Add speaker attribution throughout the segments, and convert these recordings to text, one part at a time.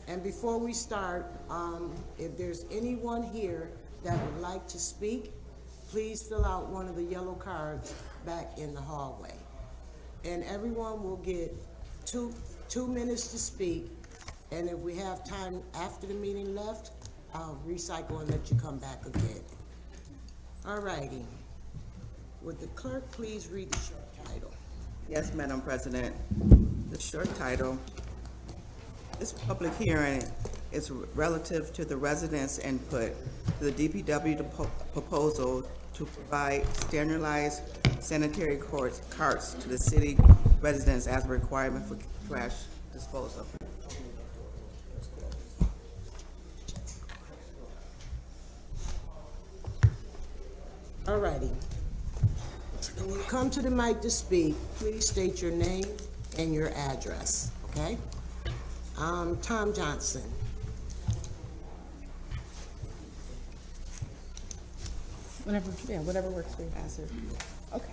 Speaker 1: And before we start, if there's anyone here that would like to speak, please fill out one of the yellow cards back in the hallway. And everyone will get two minutes to speak. And if we have time after the meeting left, I'll recycle and let you come back again. All righty. Would the clerk please read the short title?
Speaker 2: Yes, Madam President. The short title, this public hearing is relative to the residents' input to the DPW proposal to provide standardized sanitary carts to the city residents as a requirement for trash disposal.
Speaker 1: All righty. When you come to the mic to speak, please state your name and your address, okay? Tom Johnson.
Speaker 3: Whatever works for you. Okay.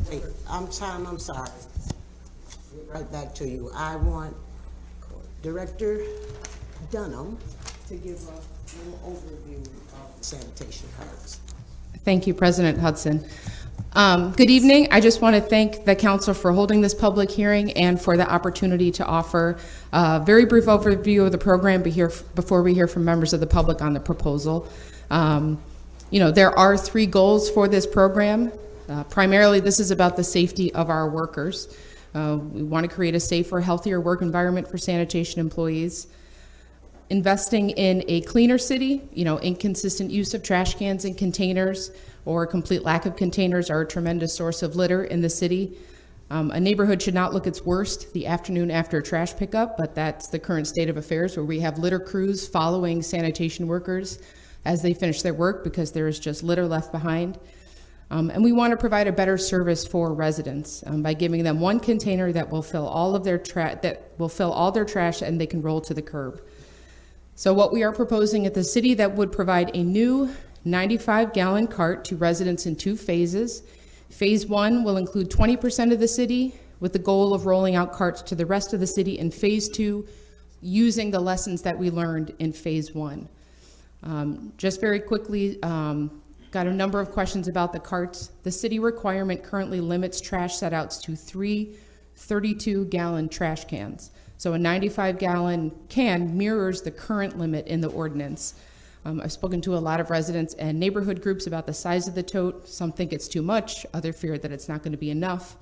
Speaker 1: Wait, I'm sorry. Right back to you. I want Director Dunham to give a little overview of sanitation cards.
Speaker 3: Thank you, President Hudson. Good evening. I just want to thank the council for holding this public hearing and for the opportunity to offer a very brief overview of the program before we hear from members of the public on the proposal. There are 3 goals for this program. Primarily, this is about the safety of our workers. We want to create a safer, healthier work environment for sanitation employees. Investing in a cleaner city, inconsistent use of trash cans and containers or complete lack of containers are a tremendous source of litter in the city. A neighborhood should not look its worst the afternoon after a trash pickup, but that's the current state of affairs where we have litter crews following sanitation workers as they finish their work because there is just litter left behind. And we want to provide a better service for residents by giving them one container that will fill all of their trash and they can roll to the curb. So what we are proposing at the city that would provide a new 95-gallon cart to residents in 2 phases. Phase 1 will include 20% of the city with the goal of rolling out carts to the rest of the city in phase 2 using the lessons that we learned in phase 1. Just very quickly, got a number of questions about the carts. The city requirement currently limits trash set-outs to 3 32-gallon trash cans. So a 95-gallon can mirrors the current limit in the ordinance. I've spoken to a lot of residents and neighborhood groups about the size of the tote. Some think it's too much, others fear that it's not going to be enough.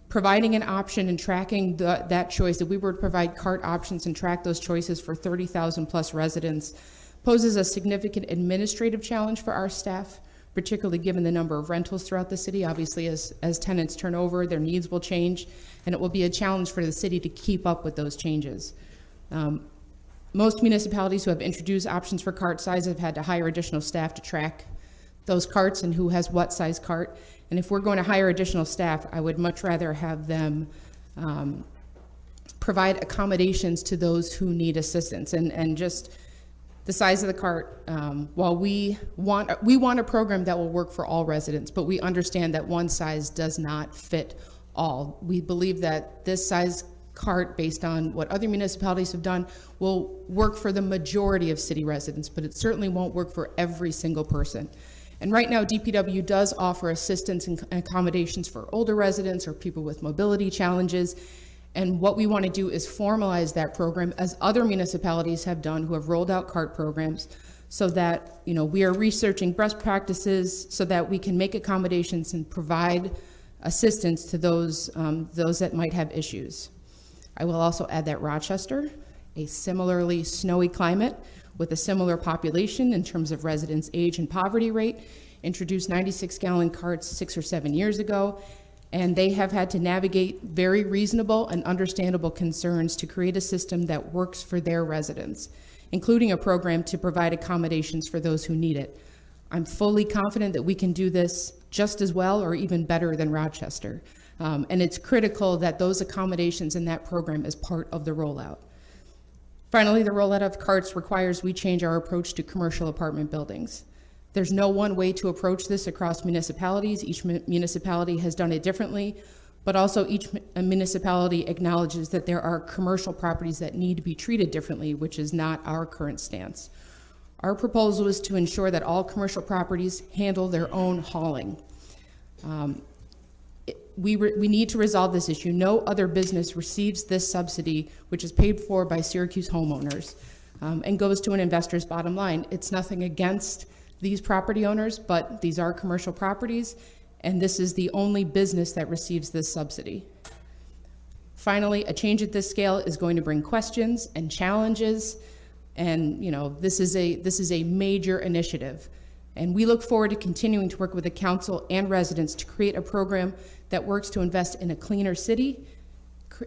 Speaker 3: Providing an option and tracking that choice, that we would provide cart options and track those choices for 30,000 plus residents poses a significant administrative challenge for our staff, particularly given the number of rentals throughout the city. Obviously, as tenants turn over, their needs will change, and it will be a challenge for the city to keep up with those changes. Most municipalities who have introduced options for cart size have had to hire additional staff to track those carts and who has what size cart. And if we're going to hire additional staff, I would much rather have them provide accommodations to those who need assistance. And just the size of the cart, while we want a program that will work for all residents, but we understand that one size does not fit all. We believe that this size cart, based on what other municipalities have done, will work for the majority of city residents, but it certainly won't work for every single person. And right now, DPW does offer assistance and accommodations for older residents or people with mobility challenges. And what we want to do is formalize that program as other municipalities have done who have rolled out cart programs, so that we are researching best practices so that we can make accommodations and provide assistance to those that might have issues. I will also add that Rochester, a similarly snowy climate with a similar population in terms of residents' age and poverty rate, introduced 96-gallon carts 6 or 7 years ago, and they have had to navigate very reasonable and understandable concerns to create a system that works for their residents, including a program to provide accommodations for those who need it. I'm fully confident that we can do this just as well or even better than Rochester. And it's critical that those accommodations in that program is part of the rollout. Finally, the rollout of carts requires we change our approach to commercial apartment buildings. There's no one way to approach this across municipalities. Each municipality has done it differently, but also each municipality acknowledges that there are commercial properties that need to be treated differently, which is not our current stance. Our proposal is to ensure that all commercial properties handle their own hauling. We need to resolve this issue. No other business receives this subsidy, which is paid for by Syracuse homeowners, and goes to an investor's bottom line. It's nothing against these property owners, but these are commercial properties, and this is the only business that receives this subsidy. Finally, a change at this scale is going to bring questions and challenges, and this is a major initiative. And we look forward to continuing to work with the council and residents to create a program that works to invest in a cleaner city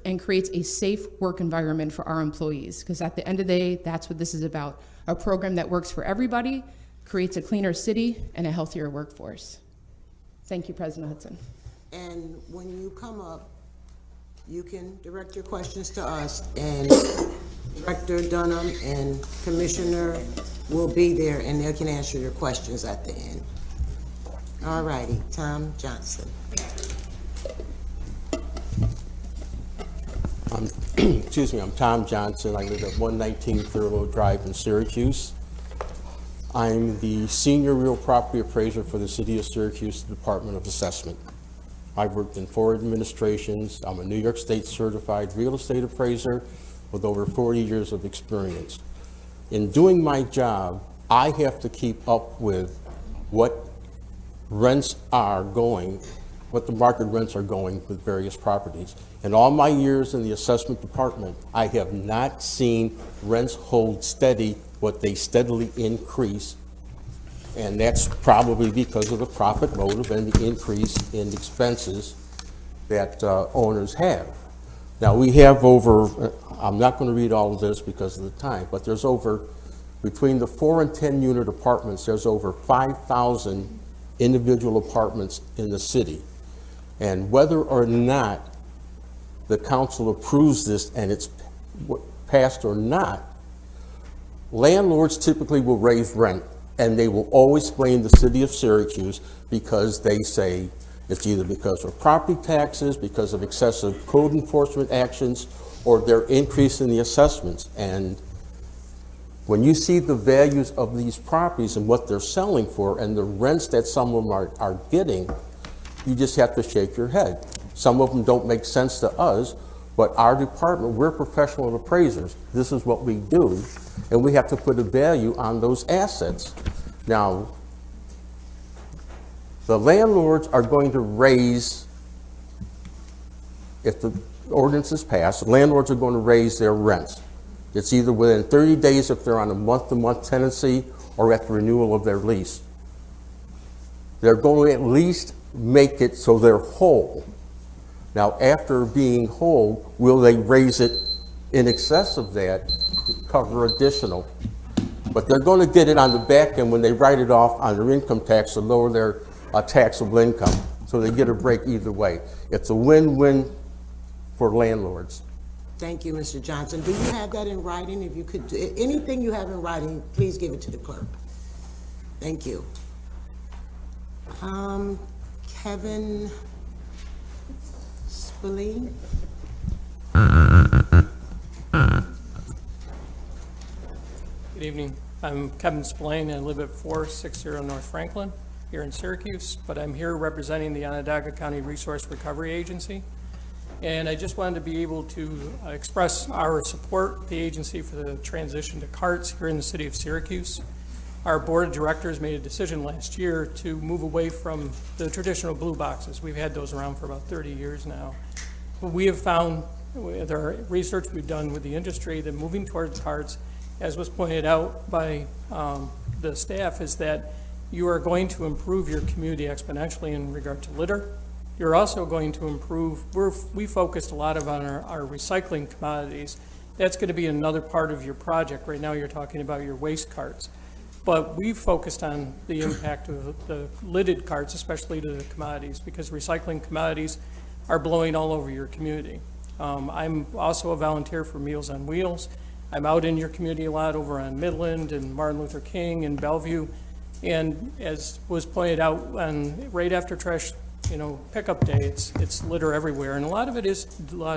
Speaker 3: and creates a safe work environment for our employees. Because at the end of the day, that's what this is about. A program that works for everybody, creates a cleaner city and a healthier workforce. Thank you, President Hudson.
Speaker 1: And when you come up, you can direct your questions to us, and Director Dunham and Commissioner will be there, and they can answer your questions at the end. All righty, Tom Johnson.
Speaker 4: Excuse me, I'm Tom Johnson. I live at 119 Thurlow Drive in Syracuse. I'm the Senior Real Property Appraiser for the City of Syracuse Department of Assessment. I've worked in 4 administrations. I'm a New York State certified real estate appraiser with over 40 years of experience. In doing my job, I have to keep up with what rents are going, what the market rents are going with various properties. In all my years in the assessment department, I have not seen rents hold steady, what they steadily increase. And that's probably because of the profit motive and the increase in expenses that owners have. Now we have over, I'm not going to read all of this because of the time, but there's over, between the 4 and 10 unit apartments, there's over 5,000 individual apartments in the city. And whether or not the council approves this and it's passed or not, landlords typically will raise rent, and they will always blame the city of Syracuse because they say it's either because of property taxes, because of excessive code enforcement actions, or their increase in the assessments. And when you see the values of these properties and what they're selling for and the rents that some of them are getting, you just have to shake your head. Some of them don't make sense to us, but our department, we're professional appraisers. This is what we do, and we have to put a value on those assets. Now, the landlords are going to raise, if the ordinance is passed, landlords are going to raise their rents. It's either within 30 days if they're on a month-to-month tenancy or at the renewal of their lease. They're going to at least make it so they're whole. Now, after being whole, will they raise it in excess of that to cover additional? But they're going to get it on the back end when they write it off on their income tax to lower their taxable income. So they get a break either way. It's a win-win for landlords.
Speaker 1: Thank you, Mr. Johnson. Do you have that in writing? If you could, anything you have in writing, please give it to the clerk. Thank you. Kevin Spillane.
Speaker 5: Good evening. I'm Kevin Spillane. I live at 460 North Franklin here in Syracuse, but I'm here representing the Onondaga County Resource Recovery Agency. And I just wanted to be able to express our support, the agency, for the transition to carts here in the city of Syracuse. Our board of directors made a decision last year to move away from the traditional blue boxes. We've had those around for about 30 years now. But we have found, with our research we've done with the industry, that moving towards carts, as was pointed out by the staff, is that you are going to improve your community exponentially in regard to litter. You're also going to improve, we focused a lot on our recycling commodities. That's going to be another part of your project. Right now you're talking about your waste carts. But we've focused on the impact of the lidded carts, especially to the commodities, because recycling commodities are blowing all over your community. I'm also a volunteer for Meals on Wheels. I'm out in your community a lot over on Midland and Martin Luther King and Bellevue. And as was pointed out, right after trash pickup day, it's litter everywhere. And a lot of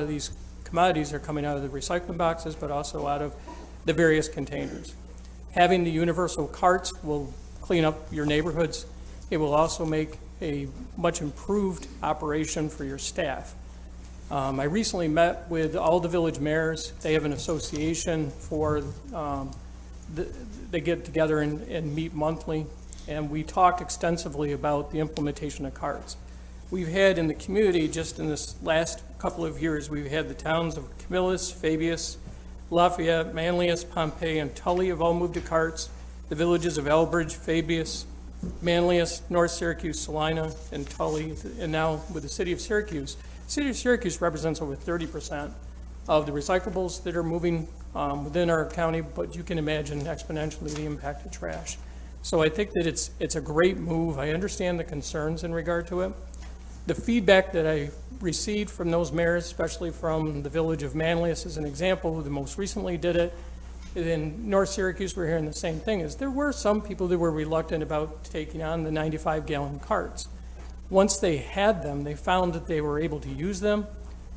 Speaker 5: these commodities are coming out of the recycling boxes, but also out of the various containers. Having the universal carts will clean up your neighborhoods. It will also make a much improved operation for your staff. I recently met with all the village mayors. They have an association for, they get together and meet monthly, and we talked extensively about the implementation of carts. We've had in the community, just in this last couple of years, we've had the towns of Camillus, Fabius, Lafayette, Manlius, Pompey, and Tully have all moved to carts. The villages of Elbridge, Fabius, Manlius, North Syracuse, Salina, and Tully, and now with the city of Syracuse. The city of Syracuse represents over 30% of the recyclables that are moving within our county, but you can imagine exponentially the impact of trash. So I think that it's a great move. I understand the concerns in regard to it. The feedback that I received from those mayors, especially from the village of Manlius as an example, who the most recently did it, in North Syracuse, we're hearing the same thing, is there were some people that were reluctant about taking on the 95-gallon carts. Once they had them, they found that they were able to use them,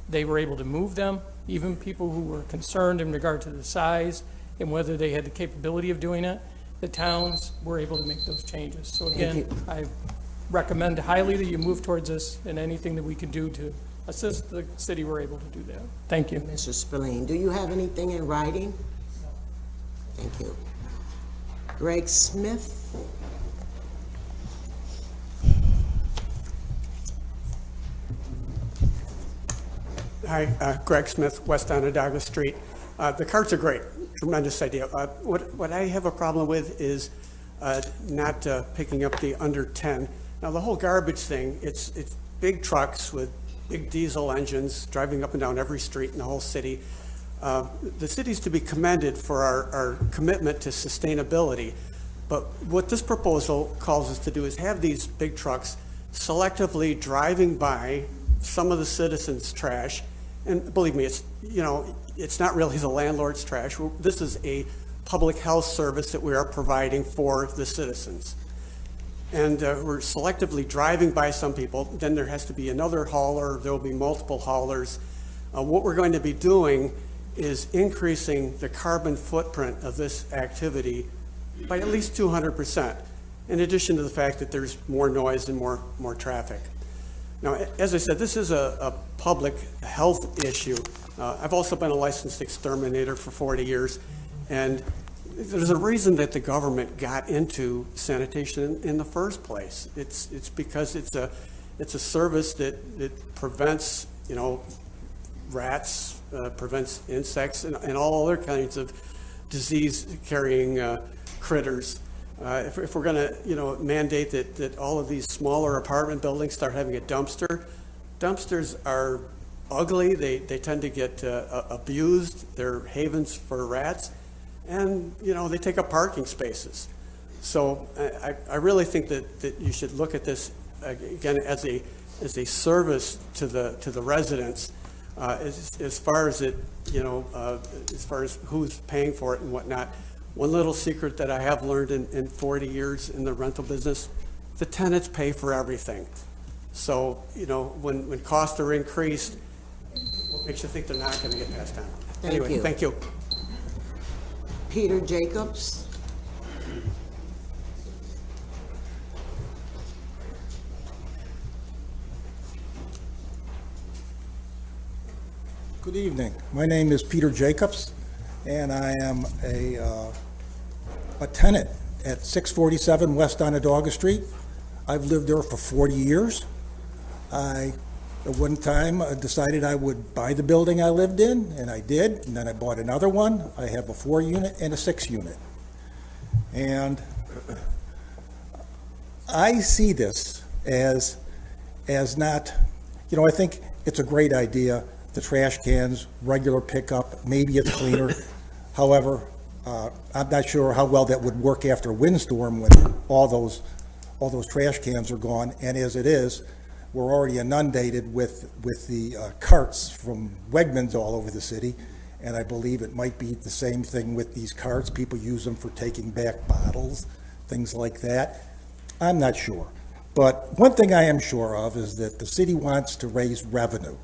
Speaker 5: they were able to move them. Even people who were concerned in regard to the size and whether they had the capability of doing it, the towns were able to make those changes. So again, I recommend highly that you move towards this, and anything that we can do to assist the city, we're able to do that. Thank you.
Speaker 1: Mr. Spillane, do you have anything in writing? Thank you. Greg Smith?
Speaker 6: Hi, Greg Smith, West Onondaga Street. The carts are great, tremendous idea. What I have a problem with is not picking up the under 10. Now, the whole garbage thing, it's big trucks with big diesel engines driving up and down every street in the whole city. The city's to be commended for our commitment to sustainability, but what this proposal calls us to do is have these big trucks selectively driving by some of the citizens' trash. And believe me, it's not really the landlord's trash. This is a public health service that we are providing for the citizens. And we're selectively driving by some people. Then there has to be another hauler. There will be multiple haulers. What we're going to be doing is increasing the carbon footprint of this activity by at least 200%, in addition to the fact that there's more noise and more traffic. Now, as I said, this is a public health issue. I've also been a licensed exterminator for 40 years, and there's a reason that the government got into sanitation in the first place. It's because it's a service that prevents, rats, prevents insects, and all other kinds of disease-carrying critters. If we're going to, mandate that all of these smaller apartment buildings start having a dumpster, dumpsters are ugly. They tend to get abused. They're havens for rats, and they take up parking spaces. So I really think that you should look at this again as a service to the residents, as far as as far as who's paying for it and whatnot. One little secret that I have learned in 40 years in the rental business, the tenants pay for everything. So, when costs are increased, what makes you think they're not going to get passed down? Anyway, thank you.
Speaker 1: Peter Jacobs?
Speaker 7: Good evening. My name is Peter Jacobs, and I am a tenant at 647 West Onondaga Street. I've lived there for 40 years. I, at one time, decided I would buy the building I lived in, and I did, and then I bought another one. I have a 4-unit and a 6-unit. And I see this as not, I think it's a great idea, the trash cans, regular pickup, maybe it's cleaner. However, I'm not sure how well that would work after a windstorm when all those trash cans are gone. And as it is, we're already inundated with the carts from Wegmans all over the city. And I believe it might be the same thing with these carts. People use them for taking back bottles, things like that. I'm not sure. But one thing I am sure of is that the city wants to raise revenue.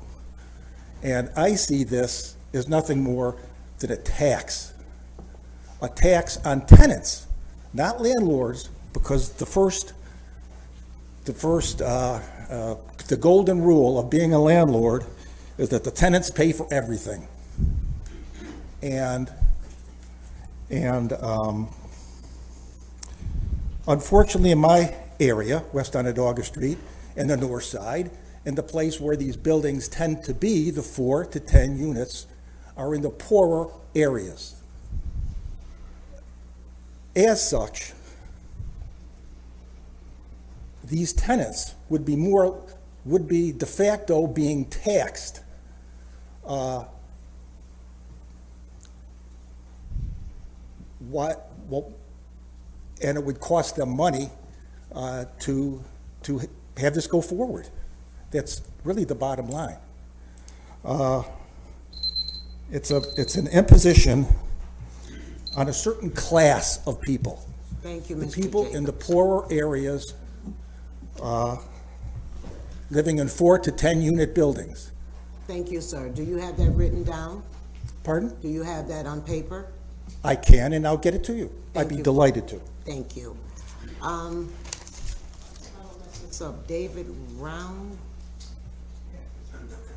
Speaker 7: And I see this as nothing more than a tax on tenants, not landlords, because the golden rule of being a landlord is that the tenants pay for everything. And unfortunately, in my area, West Onondaga Street, and the north side, and the place where these buildings tend to be, the 4 to 10 units, are in the poorer areas. As such, these tenants would be de facto being taxed and it would cost them money to have this go forward. That's really the bottom line. It's an imposition on a certain class of people.
Speaker 1: Thank you,
Speaker 7: The
Speaker 1: Mr.
Speaker 7: people in the
Speaker 1: Jacobs.
Speaker 7: poorer areas, living in 4 to 10 unit buildings.
Speaker 1: Thank you, sir. Do you have that written down?
Speaker 7: Pardon?
Speaker 1: Do you have that on paper?
Speaker 7: I can, and I'll get it to you. I'd
Speaker 1: Thank
Speaker 7: be
Speaker 1: you.
Speaker 7: delighted to.
Speaker 1: Thank you. What's up, David Round?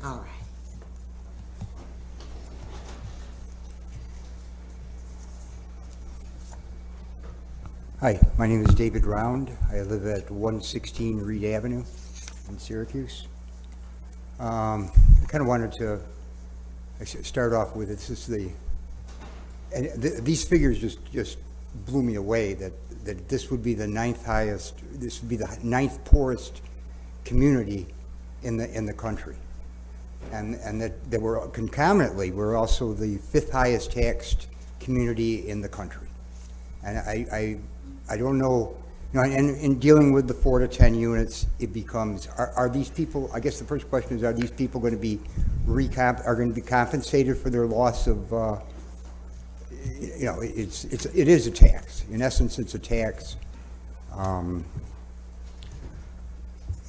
Speaker 1: All right.
Speaker 8: Hi, my name is David Round. I live at 116 Reed Avenue in Syracuse. I kind of wanted to start off with these figures just blew me away, that this would be the ninth poorest community in the country, and that we're concomitantly we're also the 5th highest taxed community in the country. And I don't know, and in dealing with the 4 to 10 units, it becomes, are these people, I guess the first question is, are these people going to be compensated for their loss of, it is a tax. In essence, it's a tax. And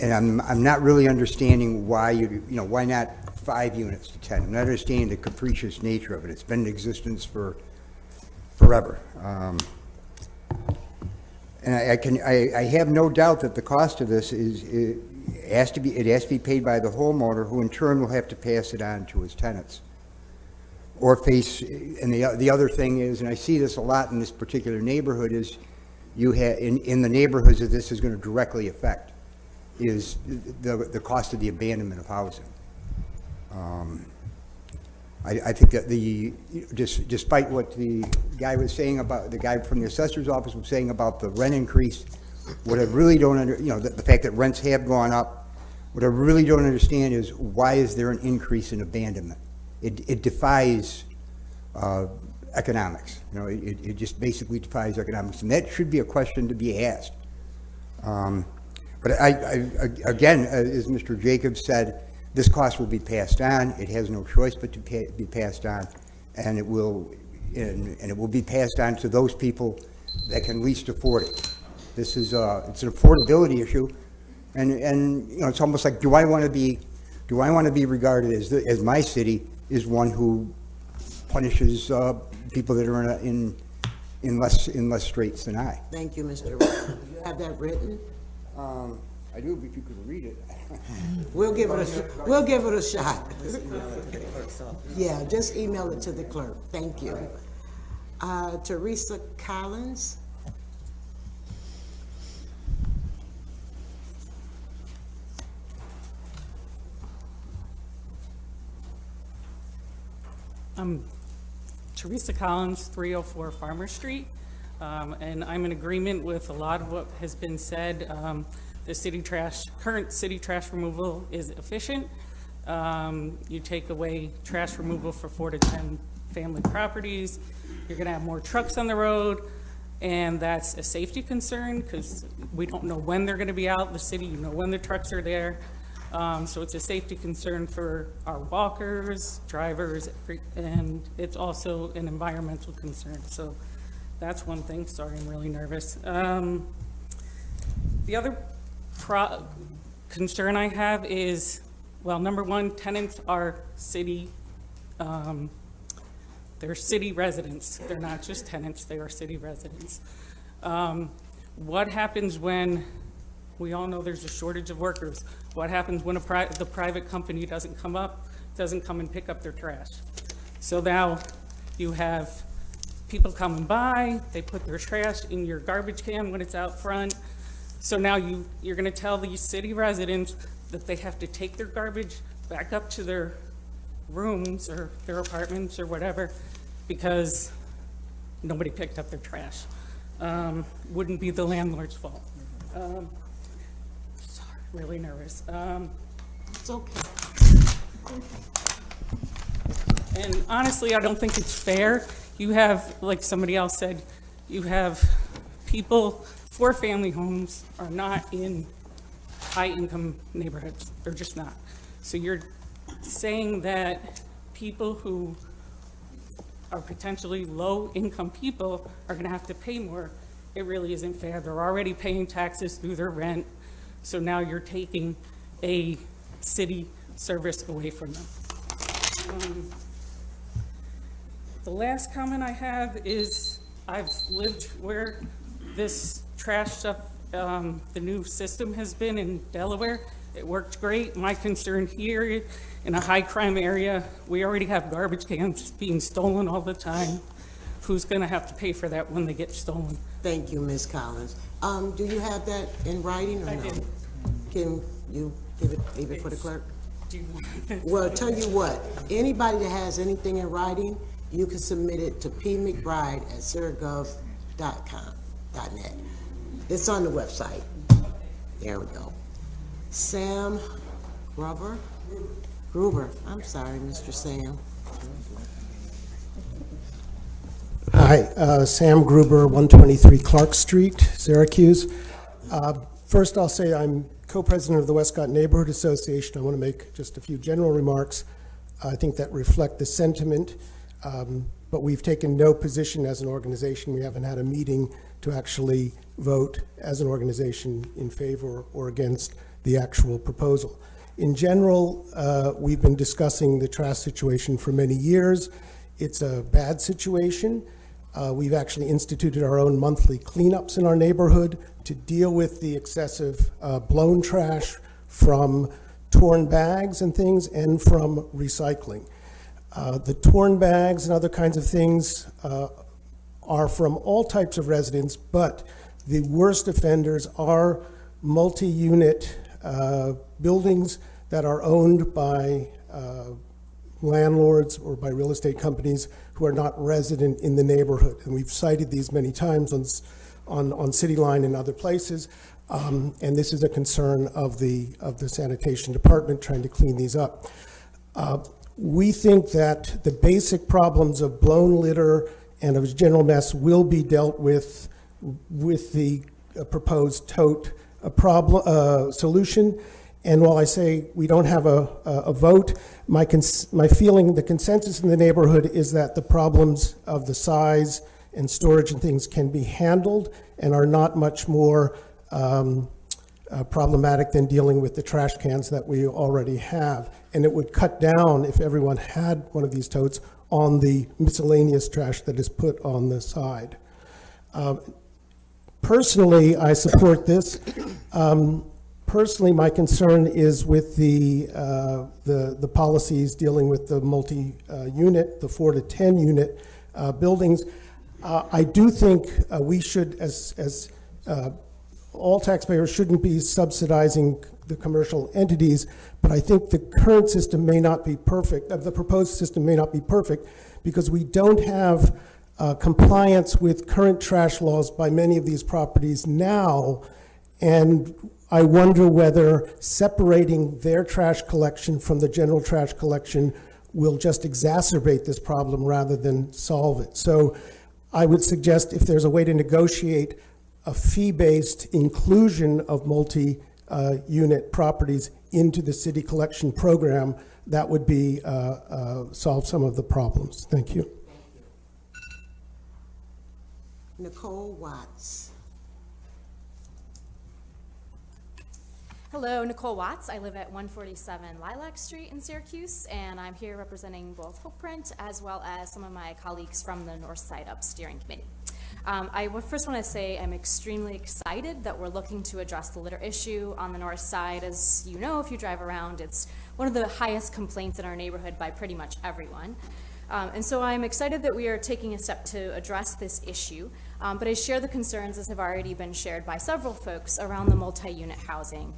Speaker 8: I'm not really understanding why why not 5 units to 10? I'm not understanding the capricious nature of it. It's been in existence for forever. And I have no doubt that the cost of this it has to be paid by the homeowner, who in turn will have to pass it on to his tenants, or face. And the other thing is, and I see this a lot in this particular neighborhood, is you have in the neighborhoods that this is going to directly affect is the cost of the abandonment of housing. I think that despite what the guy was saying about, the guy from the assessor's office was saying about the rent increase, what I really don't the fact that rents have gone up, what I really don't understand is, why is there an increase in abandonment? It defies economics. It just basically defies economics, and that should be a question to be asked. But again, as Mr. Jacobs said, this cost will be passed on. It has no choice but to be passed on, and it will be passed on to those people that can least afford it. This is it's an affordability issue, and it's almost like, do I want to be regarded as my city is one who punishes people that are in less straits than I?
Speaker 1: Thank you, Mr. Round. Do you have that written?
Speaker 8: I do, if you could read it.
Speaker 1: We'll give it a shot. Yeah, just email it to the clerk. Thank you. Teresa Collins.
Speaker 9: Teresa Collins, 304 Farmer Street, and I'm in agreement with a lot of what has been said. The current city trash removal is efficient. You take away trash removal for 4 to 10 family properties, you're gonna have more trucks on the road, and that's a safety concern because we don't know when they're gonna be out in the city, when the trucks are there. So it's a safety concern for our walkers, drivers, and it's also an environmental concern. So that's one thing. Sorry, I'm really nervous. The other concern I have is, well, number one, tenants are city, they're city residents. They're not just tenants, they are city residents. What happens when, we all know there's a shortage of workers. What happens when the private company doesn't come and pick up their trash? So now you have people coming by, they put their trash in your garbage can when it's out front. So now you're gonna tell these city residents that they have to take their garbage back up to their rooms or their apartments or whatever because nobody picked up their trash. Wouldn't be the landlord's fault. Sorry, really nervous.
Speaker 1: It's okay.
Speaker 9: And honestly, I don't think it's fair. You have, like somebody else said, you have people, 4-family homes are not in high-income neighborhoods. They're just not. So you're saying that people who are potentially low-income people are gonna have to pay more. It really isn't fair. They're already paying taxes through their rent. So now you're taking a city service away from them. The last comment I have is I've lived where this trash stuff, the new system has been in Delaware. It worked great. My concern here in a high crime area, we already have garbage cans being stolen all the time. Who's gonna have to pay for that when they get stolen?
Speaker 1: Thank you, Ms. Collins. Do you have that in writing or
Speaker 9: I
Speaker 1: no?
Speaker 9: did.
Speaker 1: Can you leave it for the clerk?
Speaker 9: Do you want this?
Speaker 1: Well, tell you what, anybody that has anything in writing, you can submit it to pmcbride@syracuse.net. It's on the website. There we go. Sam Gruber, I'm sorry, Mr. Sam.
Speaker 10: Hi, Sam Gruber, 123 Clark Street, Syracuse. First, I'll say I'm co-president of the Westcott Neighborhood Association. I want to make just a few general remarks. I think that reflect the sentiment, but we've taken no position as an organization. We haven't had a meeting to actually vote as an organization in favor or against the actual proposal. In general, we've been discussing the trash situation for many years. It's a bad situation. We've actually instituted our own monthly cleanups in our neighborhood to deal with the excessive blown trash from torn bags and things and from recycling. The torn bags and other kinds of things are from all types of residents, but the worst offenders are multi-unit buildings that are owned by landlords or by real estate companies who are not resident in the neighborhood. And we've cited these many times on City Line and other places. And this is a concern of the sanitation department trying to clean these up. We think that the basic problems of blown litter and of general mess will be dealt with the proposed tote solution. And while I say we don't have a vote, my feeling, the consensus in the neighborhood is that the problems of the size and storage and things can be handled and are not much more problematic than dealing with the trash cans that we already have. And it would cut down, if everyone had one of these totes, on the miscellaneous trash that is put on the side. Personally, I support this. Personally, my concern is with the policies dealing with the multi-unit, the 4 to 10 unit buildings. I do think we should, as all taxpayers shouldn't be subsidizing the commercial entities, but I think the current system may not be perfect, the proposed system may not be perfect, because we don't have compliance with current trash laws by many of these properties now, and I wonder whether separating their trash collection from the general trash collection will just exacerbate this problem rather than solve it. So I would suggest if there's a way to negotiate a fee-based inclusion of multi-unit properties into the city collection program, that would be solve some of the problems. Thank you.
Speaker 1: Nicole Watts.
Speaker 11: Hello, Nicole Watts. I live at 147 Lilac Street in Syracuse, and I'm here representing both HopePrint as well as some of my colleagues from the North Side Up Steering Committee. First want to say I'm extremely excited that we're looking to address the litter issue on the north side. As you know, if you drive around, it's one of the highest complaints in our neighborhood by pretty much everyone. And so I'm excited that we are taking a step to address this issue, but I share the concerns, as have already been shared by several folks, around the multi-unit housing.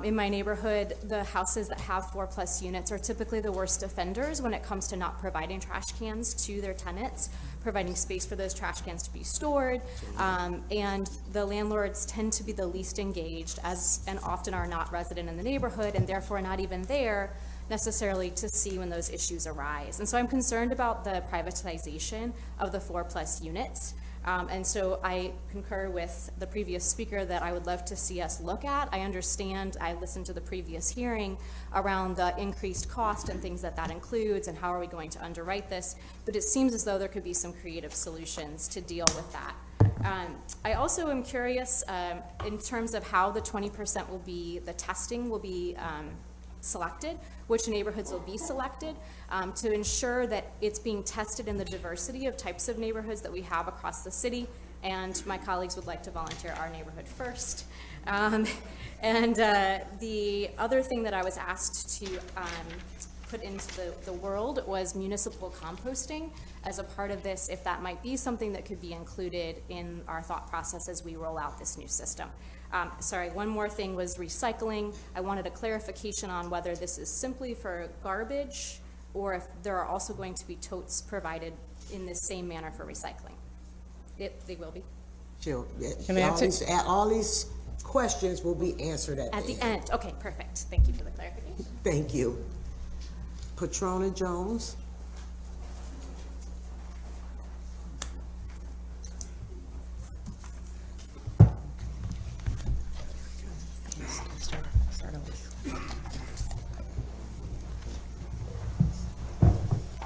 Speaker 11: In my neighborhood, the houses that have 4+ units are typically the worst offenders when it comes to not providing trash cans to their tenants, providing space for those trash cans to be stored, and the landlords tend to be the least engaged and often are not resident in the neighborhood and therefore not even there necessarily to see when those issues arise. And so I'm concerned about the privatization of the 4+ units. And so I concur with the previous speaker that I would love to see us look at. I understand, I listened to the previous hearing around the increased cost and things that includes and how are we going to underwrite this, but it seems as though there could be some creative solutions to deal with that. I also am curious in terms of how the 20% will be, the testing will be selected, which neighborhoods will be selected, to ensure that it's being tested in the diversity of types of neighborhoods that we have across the city. And my colleagues would like to volunteer our neighborhood first. The other thing that I was asked to put into the world was municipal composting as a part of this, if that might be something that could be included in our thought process as we roll out this new system. Sorry, one more thing was recycling. I wanted a clarification on whether this is simply for garbage or if there are also going to be totes provided in the same manner for recycling. They will be.
Speaker 1: Sure.
Speaker 3: Can I answer?
Speaker 1: All these questions will be answered at
Speaker 11: the end. Okay, perfect. Thank you for the clarification.
Speaker 1: Thank you. Patrona Jones.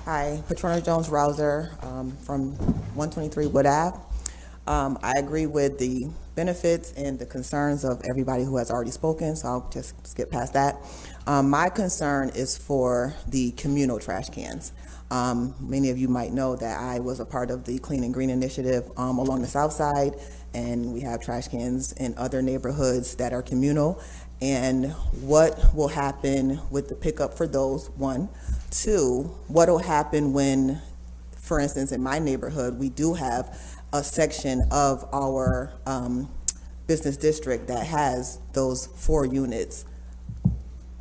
Speaker 2: Hi, Patrona Jones Rouser from 123 Wood Ave. I agree with the benefits and the concerns of everybody who has already spoken, so I'll just skip past that. My concern is for the communal trash cans. Many of you might know that I was a part of the Clean and Green initiative along the south side, and we have trash cans in other neighborhoods that are communal. And what will happen with the pickup for those, one. Two, what will happen when, for instance, in my neighborhood, we do have a section of our business district that has those 4 units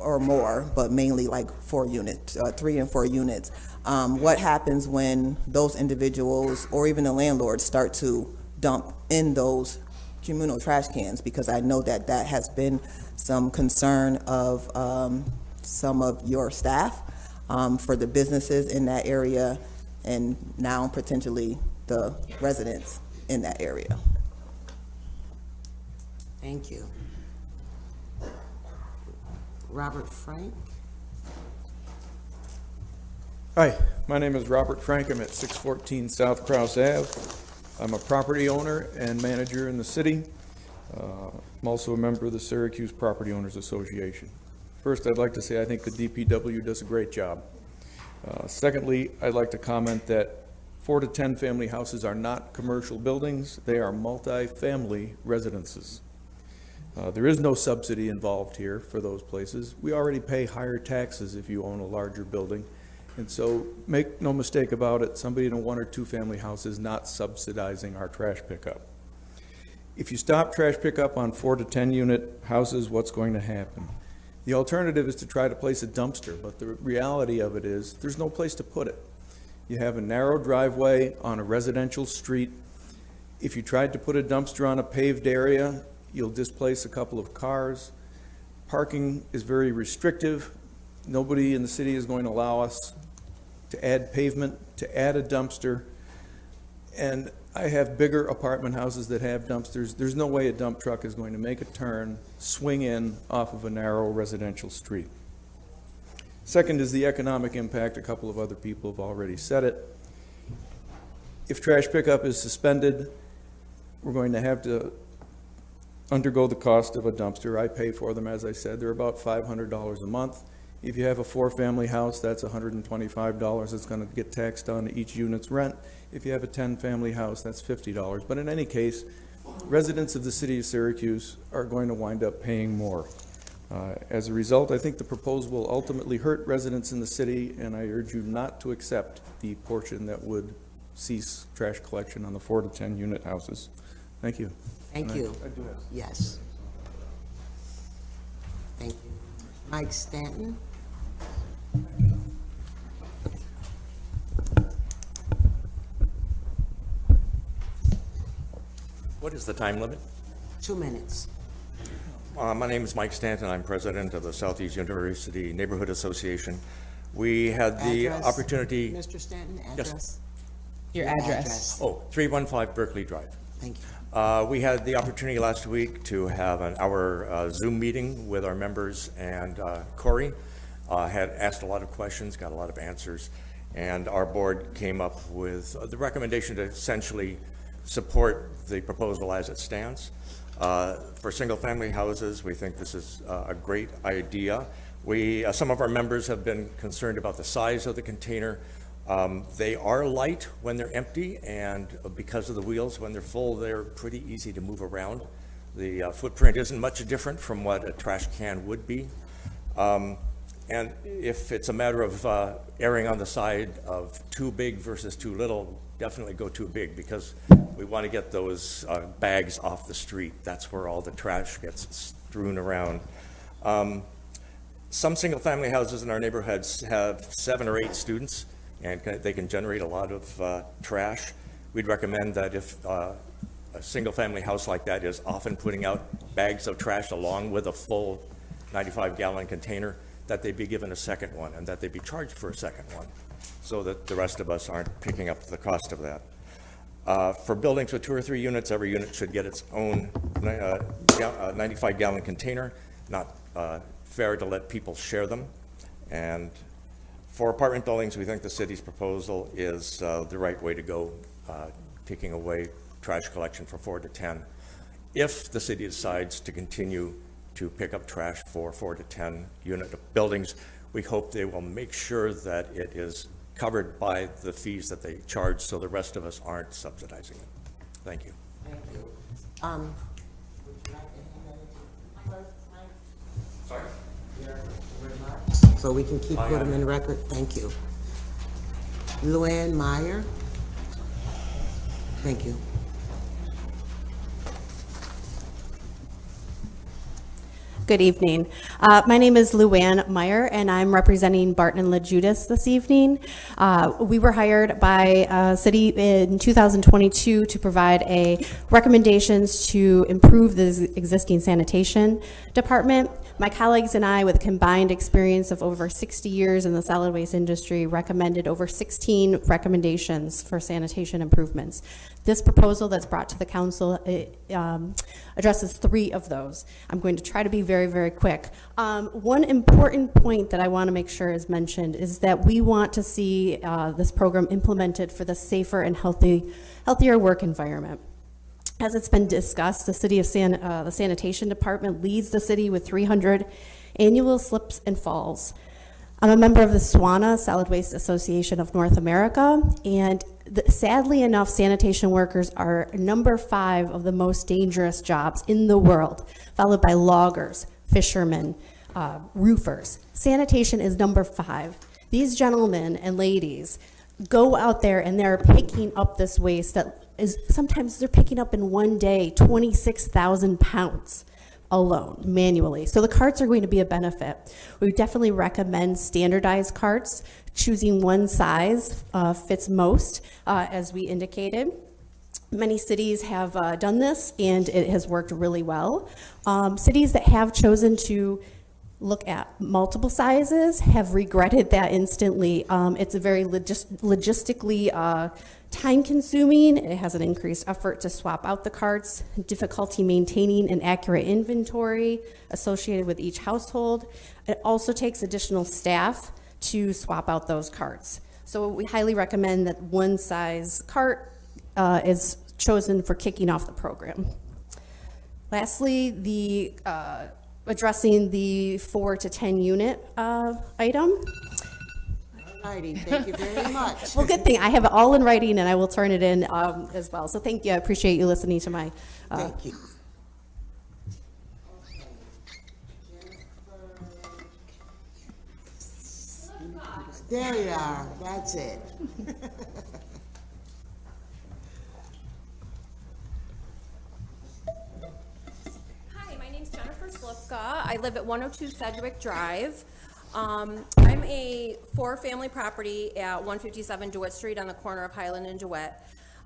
Speaker 2: or more, but mainly like 4 units, 3 and 4 units. What happens when those individuals or even the landlords start to dump in those communal trash cans? Because I know that that has been some concern of some of your staff for the businesses in that area and now potentially the residents in that area.
Speaker 1: Thank you. Robert Frank.
Speaker 12: Hi, my name is Robert Frank. I'm at 614 South Crouse Ave. I'm a property owner and manager in the city. I'm also a member of the Syracuse Property Owners Association. First, I'd like to say I think the DPW does a great job. Secondly, I'd like to comment that 4 to 10 family houses are not commercial buildings. They are multi-family residences. There is no subsidy involved here for those places. We already pay higher taxes if you own a larger building. And so make no mistake about it, somebody in a 1 or 2 family house is not subsidizing our trash pickup. If you stop trash pickup on 4 to 10 unit houses, what's going to happen? The alternative is to try to place a dumpster, but the reality of it is there's no place to put it. You have a narrow driveway on a residential street. If you tried to put a dumpster on a paved area, you'll displace a couple of cars. Parking is very restrictive. Nobody in the city is going to allow us to add pavement, to add a dumpster. And I have bigger apartment houses that have dumpsters. There's no way a dump truck is going to make a turn, swing in off of a narrow residential street. Second is the economic impact. A couple of other people have already said it. If trash pickup is suspended, we're going to have to undergo the cost of a dumpster. I pay for them, as I said. They're about $500 a month. If you have a 4-family house, that's $125. It's going to get taxed on each unit's rent. If you have a 10-family house, that's $50. But in any case, residents of the city of Syracuse are going to wind up paying more. As a result, I think the proposal will ultimately hurt residents in the city, and I urge you not to accept the portion that would cease trash collection on the 4 to 10 unit houses. Thank you.
Speaker 1: Thank you.
Speaker 12: I do have.
Speaker 1: Yes. Thank you. Mike Stanton?
Speaker 13: What is the time limit?
Speaker 1: 2 minutes.
Speaker 13: My name is Mike Stanton. I'm president of the Southeast University Neighborhood Association. We had the
Speaker 1: Address,
Speaker 13: opportunity.
Speaker 1: Mr. Stanton,
Speaker 13: Yes.
Speaker 1: address?
Speaker 3: Your address.
Speaker 13: Oh, 315 Berkeley Drive.
Speaker 1: Thank you.
Speaker 13: We had the opportunity last week to have an hour Zoom meeting with our members, and Corey had asked a lot of questions, got a lot of answers, and our board came up with the recommendation to essentially support the proposal as it stands. For single-family houses, we think this is a great idea. Some of our members have been concerned about the size of the container. They are light when they're empty, and because of the wheels, when they're full, they're pretty easy to move around. The footprint isn't much different from what a trash can would be. And if it's a matter of erring on the side of too big versus too little, definitely go too big, because we want to get those bags off the street. That's where all the trash gets strewn around. Some single-family houses in our neighborhoods have 7 or 8 students, and they can generate a lot of trash. We'd recommend that if a single-family house like that is often putting out bags of trash along with a full 95-gallon container, that they be given a second one, and that they be charged for a second one, so that the rest of us aren't picking up the cost of that. For buildings with 2 or 3 units, every unit should get its own 95-gallon container. Not fair to let people share them. And for apartment buildings, we think the city's proposal is the right way to go, taking away trash collection for 4 to 10. If the city decides to continue to pick up trash for 4 to 10 unit buildings, we hope they will make sure that it is covered by the fees that they charge, so the rest of us aren't subsidizing it. Thank you.
Speaker 1: Thank you. Would you like to hand that to clerk, Mike?
Speaker 13: Sorry.
Speaker 1: Your remarks, so we can keep put them in the record. Thank you. Luann Meyer? Thank you.
Speaker 14: Good evening. My name is Luann Meyer, and I'm representing Barton and LaJudas this evening. We were hired by City in 2022 to provide recommendations to improve the existing sanitation department. My colleagues and I, with a combined experience of over 60 years in the solid waste industry, recommended over 16 recommendations for sanitation improvements. This proposal that's brought to the council addresses 3 of those. I'm going to try to be very, very quick. One important point that I want to make sure is mentioned is that we want to see this program implemented for the safer and healthier work environment. As it's been discussed, the city of the sanitation department leads the city with 300 annual slips and falls. I'm a member of the SWANA, Solid Waste Association of North America, and sadly enough, sanitation workers are number 5 of the most dangerous jobs in the world, followed by loggers, fishermen, roofers. Sanitation is number 5. These gentlemen and ladies go out there and they're picking up this waste that is, sometimes they're picking up in one day 26,000 pounds alone, manually. So the carts are going to be a benefit. We definitely recommend standardized carts. Choosing one size fits most, as we indicated. Many cities have done this, and it has worked really well. Cities that have chosen to look at multiple sizes have regretted that instantly. It's a very logistically time-consuming. It has an increased effort to swap out the carts, difficulty maintaining an accurate inventory associated with each household. It also takes additional staff to swap out those carts. So we highly recommend that one size cart is chosen for kicking off the program. Lastly, addressing the 4 to 10 unit item.
Speaker 1: Alrighty, thank you very much.
Speaker 14: Well, good thing. I have it all in writing, and I will turn it in as well. So thank you. I appreciate you listening to my.
Speaker 1: Thank you. There you are, that's it.
Speaker 15: Hi, my name's Jennifer Slifka. I live at 102 Sedgwick Drive. I'm a four-family property at 157 DeWitt Street on the corner of Highland and DeWitt.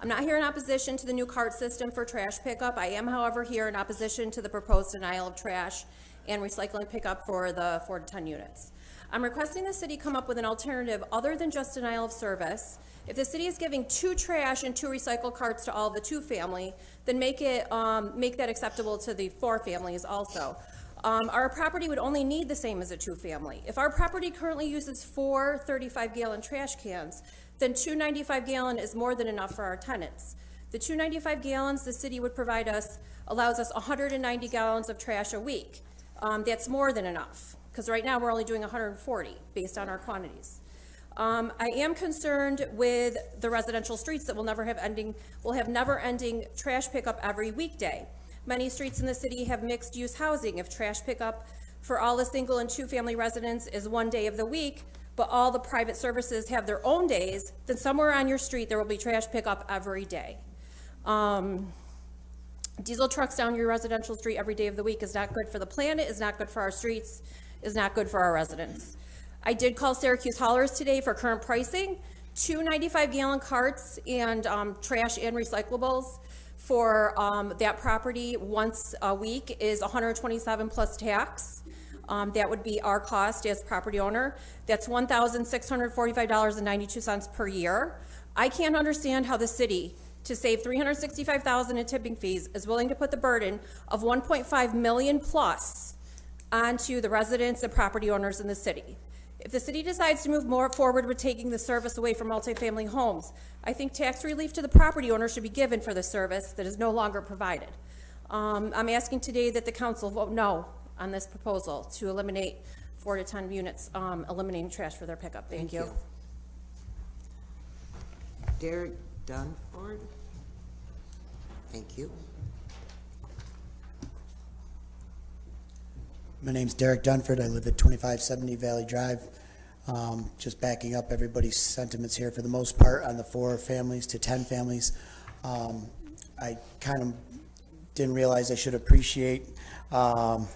Speaker 15: I'm not here in opposition to the new cart system for trash pickup. I am, however, here in opposition to the proposed denial of trash and recycling pickup for the 4 to 10 units. I'm requesting the city come up with an alternative other than just denial of service. If the city is giving 2 trash and 2 recycle carts to all the 2 family, then make that acceptable to the 4 families also. Our property would only need the same as a 2 family. If our property currently uses 4 35-gallon trash cans, then 2 95-gallon is more than enough for our tenants. The 2 95 gallons the city would provide us allows us 190 gallons of trash a week. That's more than enough, because right now we're only doing 140 based on our quantities. I am concerned with the residential streets that will have never-ending trash pickup every weekday. Many streets in the city have mixed-use housing. If trash pickup for all the single and 2-family residents is 1 day of the week, but all the private services have their own days, then somewhere on your street there will be trash pickup every day. Diesel trucks down your residential street every day of the week is not good for the planet, is not good for our streets, is not good for our residents. I did call Syracuse haulers today for current pricing. 2 95-gallon carts and trash and recyclables for that property once a week is $127 plus tax. That would be our cost as property owner. That's $1,645.92 per year. I can't understand how the city, to save $365,000 in tipping fees, is willing to put the burden of $1.5 million plus onto the residents and property owners in the city. If the city decides to move more forward with taking the service away from multifamily homes, I think tax relief to the property owner should be given for the service that is no longer provided. I'm asking today that the council vote no on this proposal to eliminate 4 to 10 units, eliminating trash for their pickup. Thank you.
Speaker 1: Derek Dunford. Thank you.
Speaker 16: My name's Derek Dunford. I live at 2570 Valley Drive. Just backing up everybody's sentiments here for the most part on the 4 families to 10 families. I kind of didn't realize I should appreciate all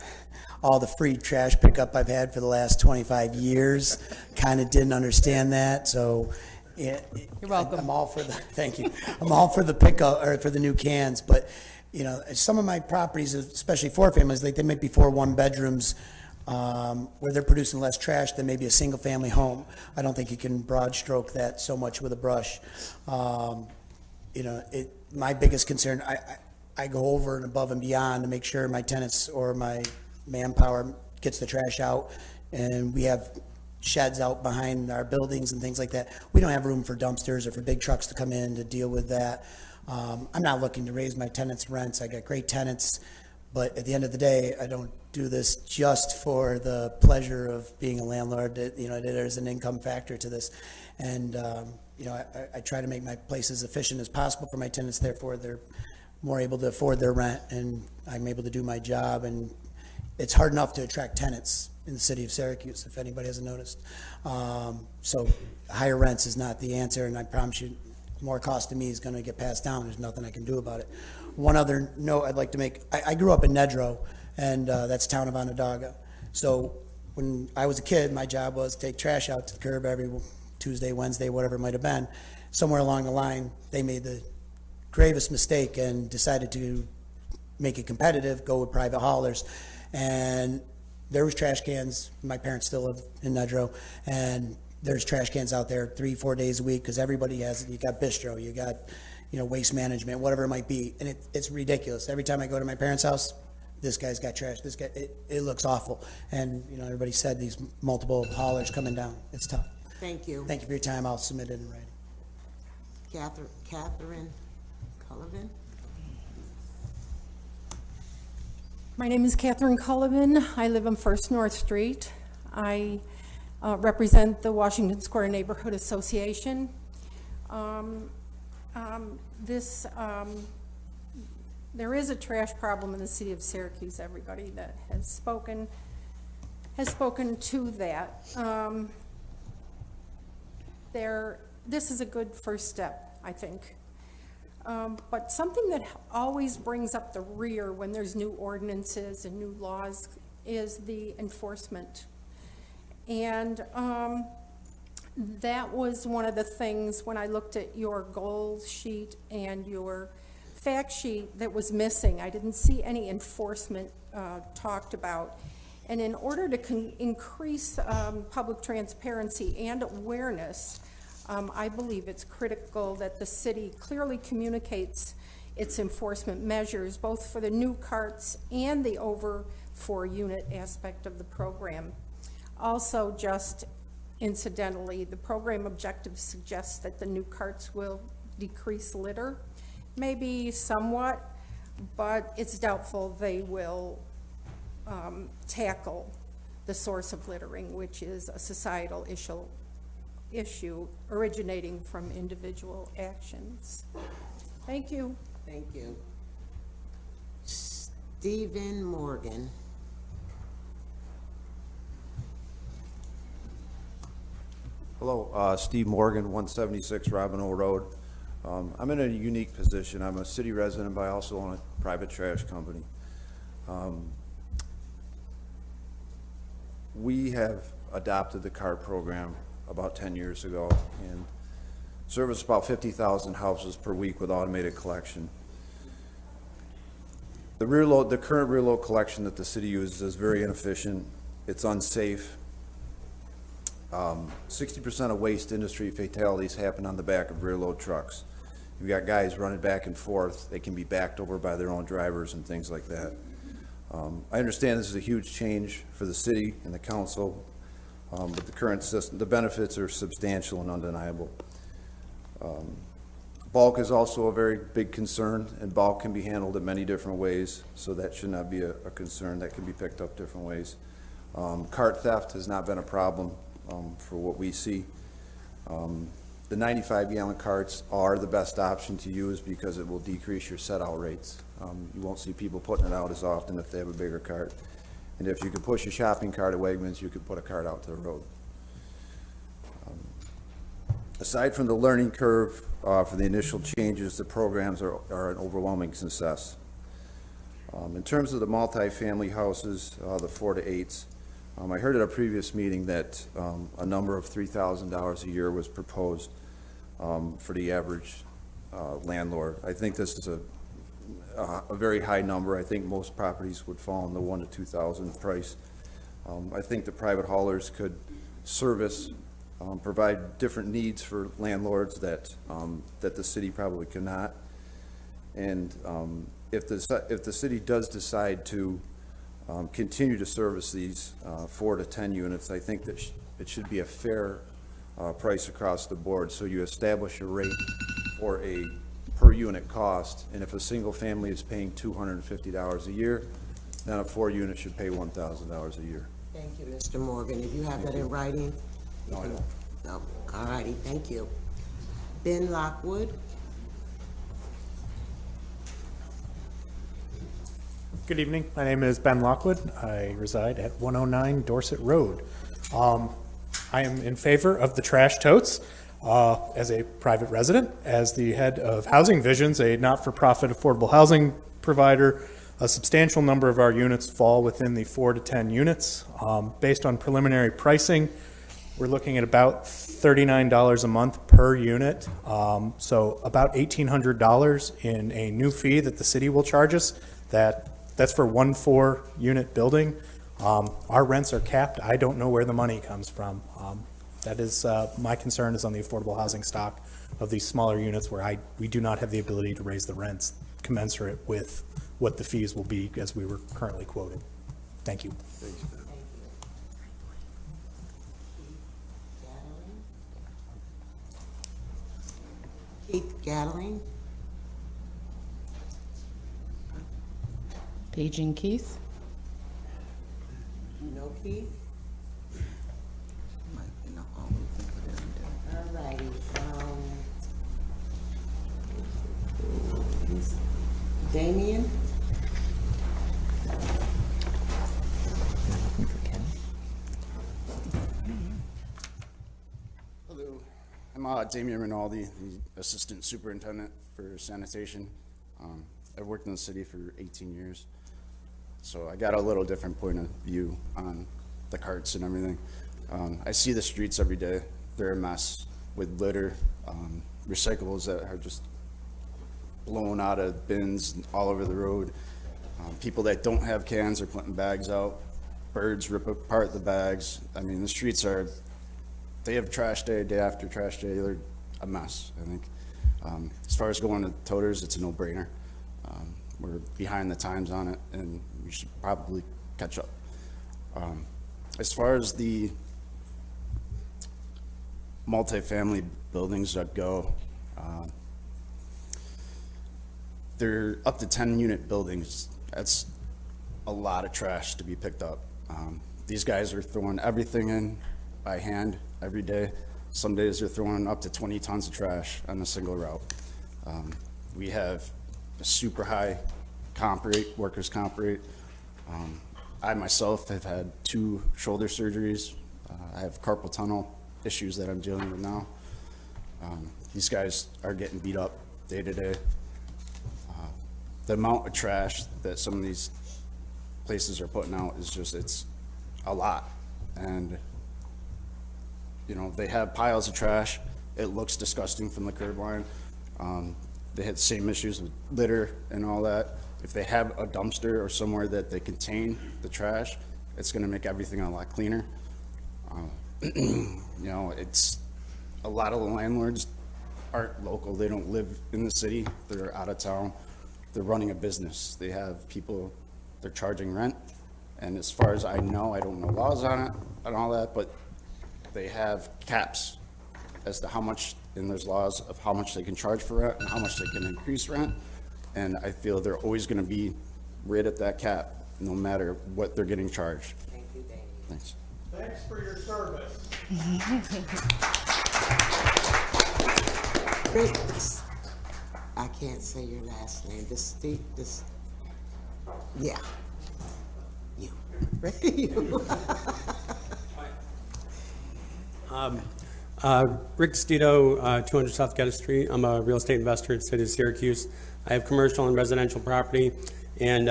Speaker 16: the free trash pickup I've had for the last 25 years. Kind of didn't understand that, so you're welcome. I'm all for the thank you. I'm all for the pickup or for the new cans, but you know, some of my properties, especially 4 families, like they might be 4 1-bedrooms where they're producing less trash than maybe a single family home. I don't think you can broad stroke that so much with a brush. You know, my biggest concern, I go over and above and beyond to make sure my tenants or my manpower gets the trash out, and we have sheds out behind our buildings and things like that. We don't have room for dumpsters or for big trucks to come in to deal with that. I'm not looking to raise my tenants' rents. I got great tenants, but at the end of the day, I don't do this just for the pleasure of being a landlord. You know, there's an income factor to this, and you know, I try to make my place as efficient as possible for my tenants. Therefore, they're more able to afford their rent, and I'm able to do my job. And it's hard enough to attract tenants in the city of Syracuse, if anybody hasn't noticed. So higher rents is not the answer, and I promise you, more cost to me is going to get passed down. There's nothing I can do about it. One other note I'd like to make, I grew up in Nedrow, and that's town of Onondaga. So when I was a kid, my job was to take trash out to the curb every Tuesday, Wednesday, whatever it might have been. Somewhere along the line, they made the gravest mistake and decided to make it competitive, go with private haulers. And there was trash cans. My parents still live in Nedrow, and there's trash cans out there 3-4 days a week because everybody has it. You got bistro, you got, you know, waste management, whatever it might be, and it's ridiculous. Every time I go to my parents' house, this guy's got trash. This guy, it looks awful. And you know, everybody said these multiple haulers coming down. It's tough.
Speaker 1: Thank you.
Speaker 16: Thank you for your time. I'll submit it in writing.
Speaker 1: Catherine Cullivan.
Speaker 17: My name is Catherine Cullivan. I live on First North Street. I represent the Washington Square Neighborhood Association. There is a trash problem in the city of Syracuse. Everybody that has spoken to that. This is a good first step, I think. But something that always brings up the rear when there's new ordinances and new laws is the enforcement. And that was one of the things when I looked at your goal sheet and your fact sheet that was missing. I didn't see any enforcement talked about. And in order to increase public transparency and awareness, I believe it's critical that the city clearly communicates its enforcement measures, both for the new carts and the over 4 unit aspect of the program. Also, just incidentally, the program objectives suggest that the new carts will decrease litter, maybe somewhat, but it's doubtful they will tackle the source of littering, which is a societal issue originating from individual actions. Thank you.
Speaker 1: Thank you. Stephen Morgan.
Speaker 18: Hello, Steve Morgan, 176 Robin Hill Road. I'm in a unique position. I'm a city resident, but I also own a private trash company. We have adopted the cart program about 10 years ago and service about 50,000 houses per week with automated collection. The current rear load collection that the city uses is very inefficient. It's unsafe. 60% of waste industry fatalities happen on the back of rear load trucks. You've got guys running back and forth. They can be backed over by their own drivers and things like that. I understand this is a huge change for the city and the council, but the current system, the benefits are substantial and undeniable. Bulk is also a very big concern, and bulk can be handled in many different ways, so that should not be a concern. That can be picked up different ways. Cart theft has not been a problem for what we see. The 95-gallon carts are the best option to use because it will decrease your set-out rates. You won't see people putting it out as often if they have a bigger cart. And if you could push a shopping cart at Wegmans, you could put a cart out to the road. Aside from the learning curve for the initial changes, the programs are an overwhelming success. In terms of the multi-family houses, the 4 to 8s, I heard at a previous meeting that a number of $3,000 a year was proposed for the average landlord. I think this is a very high number. I think most properties would fall in the $1,000 to $2,000 price. I think the private haulers could service, provide different needs for landlords that the city probably cannot. And if the city does decide to continue to service these 4 to 10 units, I think that it should be a fair price across the board. So you establish a rate for a per unit cost, and if a single family is paying $250 a year, then a 4 unit should pay $1,000 a year.
Speaker 1: Thank you, Mr. Morgan. If you have that in writing?
Speaker 18: No, I don't.
Speaker 1: No. All righty, thank you. Ben Lockwood.
Speaker 19: Good evening. My name is Ben Lockwood. I reside at 109 Dorset Road. I am in favor of the trash totes as a private resident. As the head of Housing Visions, a not-for-profit affordable housing provider, a substantial number of our units fall within the 4 to 10 units. Based on preliminary pricing, we're looking at about $39 a month per unit. So about $1,800 in a new fee that the city will charge us. That's for 1 4-unit building. Our rents are capped. I don't know where the money comes from. That is, my concern is on the affordable housing stock of these smaller units where we do not have the ability to raise the rents commensurate with what the fees will be as we were currently quoted. Thank you.
Speaker 1: Keith Gatling.
Speaker 3: Paging Keith.
Speaker 1: Keith? All righty, Damien?
Speaker 20: Hello, I'm Damien Rinaldi, the Assistant Superintendent for Sanitation. I've worked in the city for 18 years, so I got a little different point of view on the carts and everything. I see the streets every day. They're a mess with litter, recyclables that are just blown out of bins all over the road. People that don't have cans are putting bags out. Birds rip apart the bags. I mean, the streets are, they have trash day after trash day. They're a mess, I think. As far as going to toters, it's a no-brainer. We're behind the times on it, and we should probably catch up. As far as the multifamily buildings that go, they're up to 10-unit buildings. That's a lot of trash to be picked up. These guys are throwing everything in by hand every day. Some days they're throwing up to 20 tons of trash on a single route. We have a super high comp rate, workers' comp rate. I myself have had 2 shoulder surgeries. I have carpal tunnel issues that I'm dealing with now. These guys are getting beat up day to day. The amount of trash that some of these places are putting out is just, it's a lot. And, you know, they have piles of trash. It looks disgusting from the curb line. They had the same issues with litter and all that. If they have a dumpster or somewhere that they contain the trash, it's gonna make everything a lot cleaner. You know, it's, a lot of the landlords aren't local. They don't live in the city. They're out of town. They're running a business. They have people, they're charging rent. And as far as I know, I don't know laws on it and all that, but they have caps as to how much, and there's laws of how much they can charge for rent and how much they can increase rent. And I feel they're always gonna be right at that cap, no matter what they're getting charged.
Speaker 1: Thank you, Damien.
Speaker 20: Thanks.
Speaker 6: Thanks for your service.
Speaker 1: Riggs. I can't say your last name. Yeah. You. You.
Speaker 21: Rick Stito, 200 South Geddes Street. I'm a real estate investor in the city of Syracuse. I have commercial and residential property, and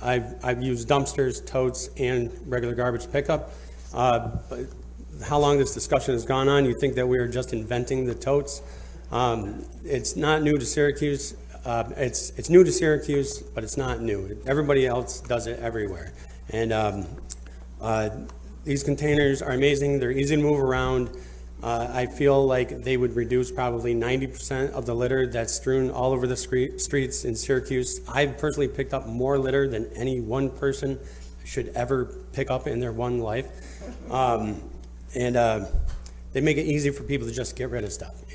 Speaker 21: I've used dumpsters, totes, and regular garbage pickup. But how long this discussion has gone on, you think that we are just inventing the totes. It's not new to Syracuse. It's new to Syracuse, but it's not new. Everybody else does it everywhere. And these containers are amazing. They're easy to move around. I feel like they would reduce probably 90% of the litter that's strewn all over the streets in Syracuse. I've personally picked up more litter than any one person should ever pick up in their one life. They make it easy for people to just get rid of stuff.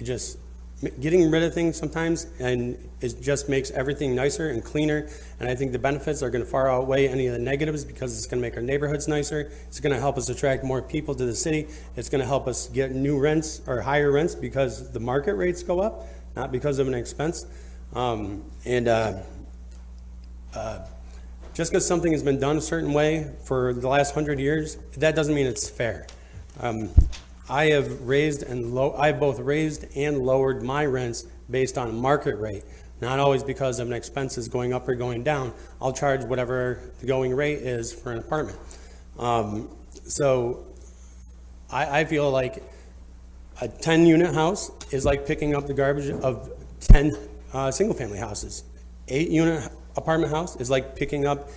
Speaker 21: Getting rid of things sometimes, and it just makes everything nicer and cleaner. And I think the benefits are going to far outweigh any of the negatives, because it's going to make our neighborhoods nicer. It's going to help us attract more people to the city. It's going to help us get new rents or higher rents because the market rates go up, not because of an expense. Just because something has been done a certain way for the last 100 years, that doesn't mean it's fair. I have both raised and lowered my rents based on market rate, not always because of an expense is going up or going down. I'll charge whatever the going rate is for an apartment. So I feel like a 10-unit house is like picking up the garbage of 10 single-family houses. 8-unit apartment house is like picking up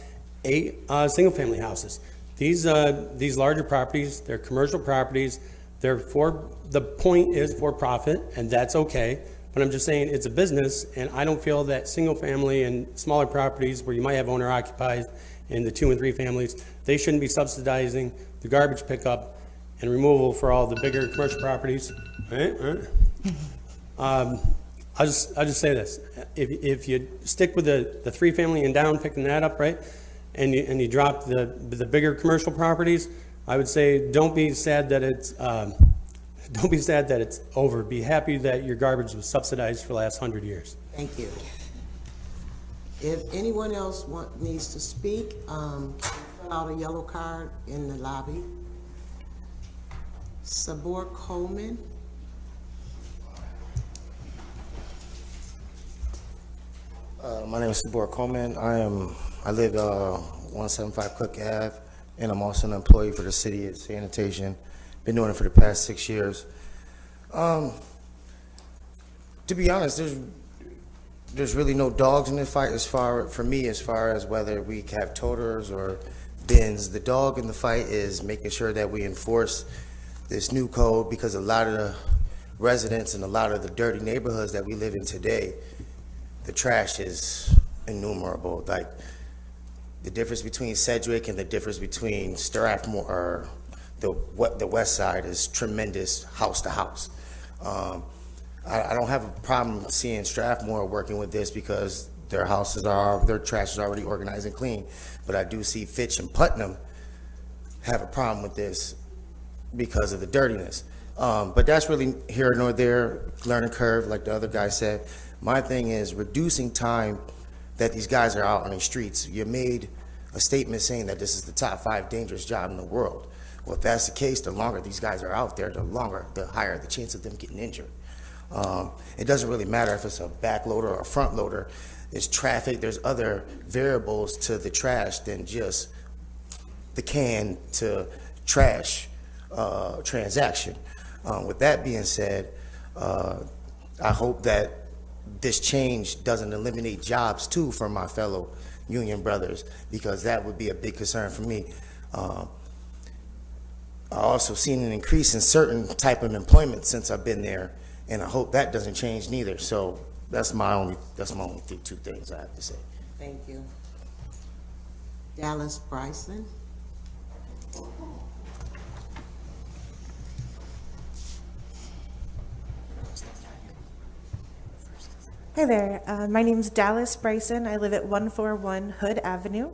Speaker 21: 8 single-family houses. These larger properties, they're commercial properties. The point is for profit, and that's okay. But I'm just saying it's a business, and I don't feel that single family and smaller properties where you might have owner occupied in the 2 and 3 families, they shouldn't be subsidizing the garbage pickup and removal for all the bigger commercial properties. Right? I'll just say this: if you stick with the 3 family and down, picking that up, right, and you drop the bigger commercial properties, I would say don't be sad that it's over. Be happy that your garbage was subsidized for the last 100 years.
Speaker 1: Thank you. If anyone else needs to speak, fill out a yellow card in the lobby. Sabor Coleman.
Speaker 4: My name is Sabor Coleman. I live 175 Cook Ave, and I'm also an employee for the city of sanitation. Been doing it for the past 6 years. To be honest, there's really no dogs in the fight for me as far as whether we have toters or bins. The dog in the fight is making sure that we enforce this new code, because a lot of the residents and a lot of the dirty neighborhoods that we live in today, the trash is innumerable. Like the difference between Sedgwick and the difference between Strathmore or the west side is tremendous, house to house. I don't have a problem seeing Strathmore working with this because their trash is already organized and clean. But I do see Fitch and Putnam have a problem with this because of the dirtiness. But that's really here nor there, learning curve, like the other guy said. My thing is reducing time that these guys are out on the streets. You made a statement saying that this is the top 5 dangerous job in the world. Well, if that's the case, the longer these guys are out there, the higher the chance of them getting injured. It doesn't really matter if it's a back loader or a front loader. There's traffic, there's other variables to the trash than just the can to trash transaction. With that being said, I hope that this change doesn't eliminate jobs too for my fellow union brothers, because that would be a big concern for me. I also seen an increase in certain type of employment since I've been there, and I hope that doesn't change neither. So that's my only 2 things I have to say.
Speaker 1: Thank you. Dallas Bryson.
Speaker 22: Hi there, my name's Dallas Bryson. I live at 141 Hood Avenue.